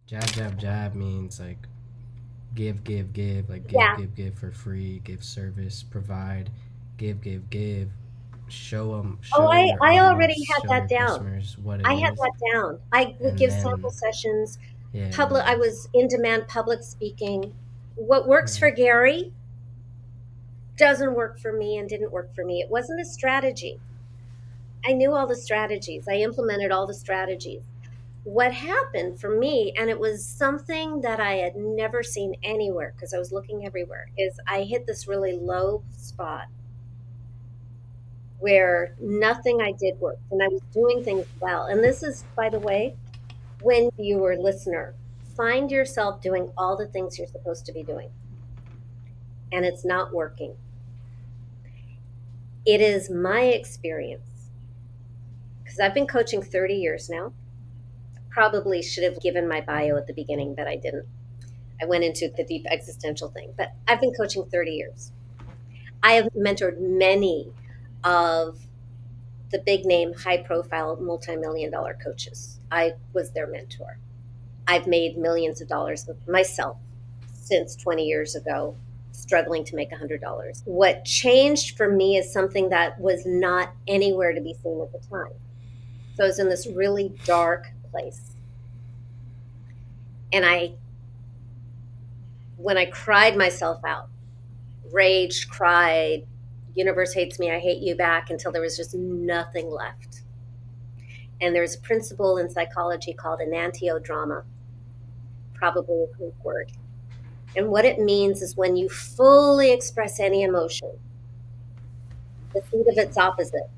Jab, jab, jab means like give, give, give, like Yeah. give for free, give service, provide, give. Oh, Show your I already audience, had show that your down. customers what it I had is, that down. I would and give sample then sessions. yeah, Public. I was in demand public speaking. What works yeah, for Gary doesn't work for me and didn't work for me. It wasn't a strategy. I knew all the strategies. I implemented all the strategies. What happened for me, and it was something that I had never seen anywhere because I was looking everywhere, is I hit this really low spot where nothing I did worked and I was doing things well. And this is, by the way, when you were a listener, find yourself doing all the things you're supposed to be doing and it's not working. It is my experience because I've been coaching 30 years now. Probably should have given my bio at the beginning, but I didn't. I went into the deep existential thing, but I've been coaching 30 years. I have mentored many of the big name, high profile, multi-million dollar coaches. I was their mentor. I've made millions of dollars with myself since 20 years ago, struggling to make $100. What changed for me is something that was not anywhere to be seen at the time. So I was in this really dark place. And when I cried myself out, raged, cried, universe hates me, I hate you back until there was just nothing left. And there's a principle in psychology called enantiodrama, probably a Greek word. And what it means is when you fully express any emotion, the seed of its opposite.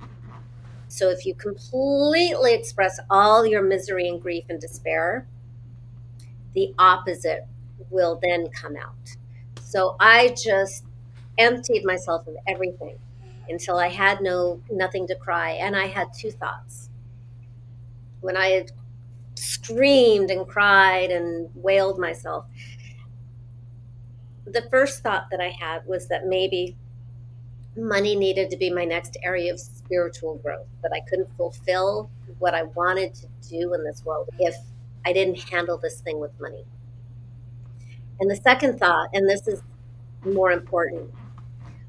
So if you completely express all your misery and grief and despair, the opposite will then come out. So I just emptied myself of everything until I had nothing to cry. And I had two thoughts. When I had screamed and cried and wailed myself, the first thought that I had was that maybe money needed to be my next area of spiritual growth, that I couldn't fulfill what I wanted to do in this world if I didn't handle this thing with money. And the second thought, and this is more important,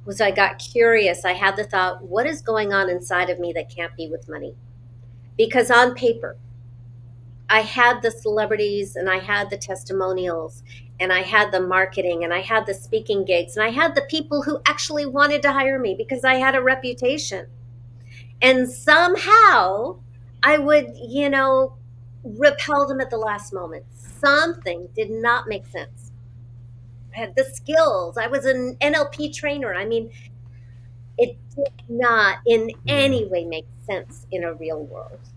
was I got curious. I had the thought, what is going on inside of me that can't be with money? Because on paper, I had the celebrities and I had the testimonials and I had the marketing and I had the speaking gigs and I had the people who actually wanted to hire me because I had a reputation. And somehow I would, repel them at the last moment. Something did not make sense. I had the skills. I was an NLP trainer. I mean, it did not in yeah, any way make sense in a real world.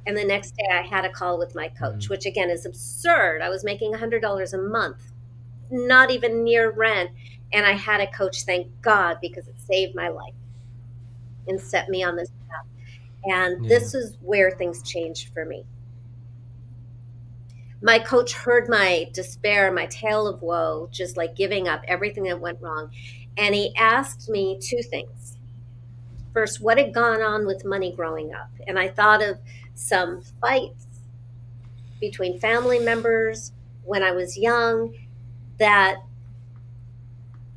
And the next day I had a call with my mm, coach, which again is absurd. I was making $100 a month, not even near rent. And I had a coach, thank God, because it saved my life and set me on this path. And yeah, this is where things changed for me. My coach heard my despair, my tale of woe, just like giving up everything that went wrong. And he asked me two things. First, what had gone on with money growing up? And I thought of some fights between family members when I was young, that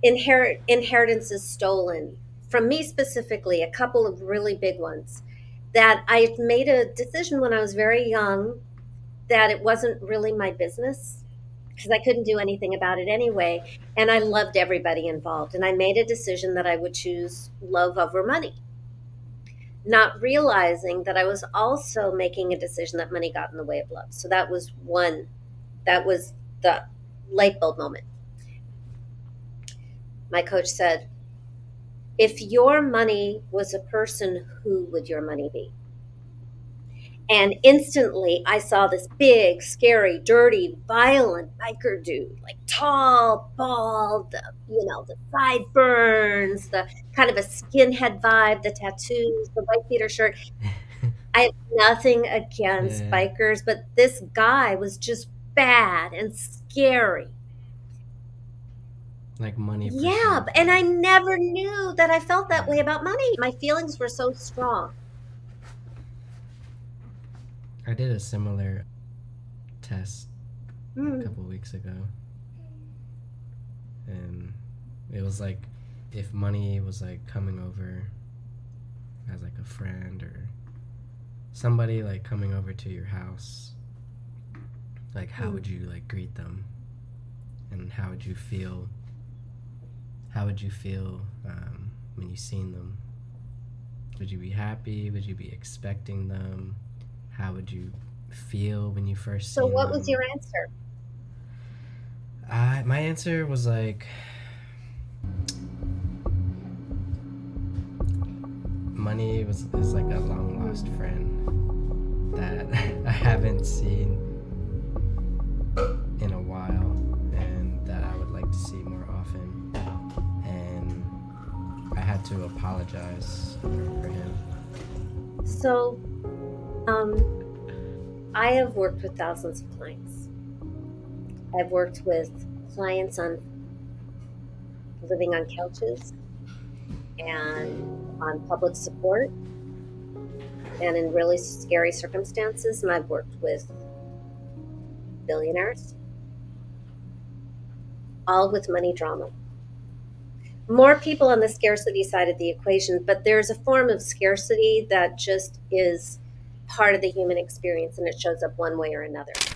inheritance is stolen from me specifically, a couple of really big ones, that I made a decision when I was very young that it wasn't really my business because I couldn't do anything about it anyway. And I loved everybody involved. And I made a decision that I would choose love over money, not realizing that I was also making a decision that money got in the way of love. So that was one, that was the light bulb moment. My coach said, if your money was a person, who would your money be? And instantly I saw this big, scary, dirty, violent biker dude, like tall, bald, the sideburns, the kind of a skinhead vibe, the tattoos, the white Peter shirt. I have nothing against yeah. bikers, but this guy was just bad and scary. Like money Yeah, personified. and I never knew that I felt that Yeah, way about money. My feelings were so strong. I did a similar test a Mm. couple weeks ago, and it was like if money was like coming over as like a friend or somebody like coming over to your house, like how Mm. would you like greet them, and how would you feel? How would you feel when you seen them? Would you be happy? Would you be expecting them? How would you feel when you first So, seen what was them? your answer? My answer was like money was is like a long lost Mm. friend that I haven't seen in a while, and that I would like to see more often. And I had to apologize for him. So, um, I have worked with thousands of clients. I've worked with clients on living on couches and on public support and in really scary circumstances. And I've worked with billionaires, all with money drama. More people on the scarcity side of the equation, but there's a form of scarcity that just is part of the human experience and it shows up one way or another.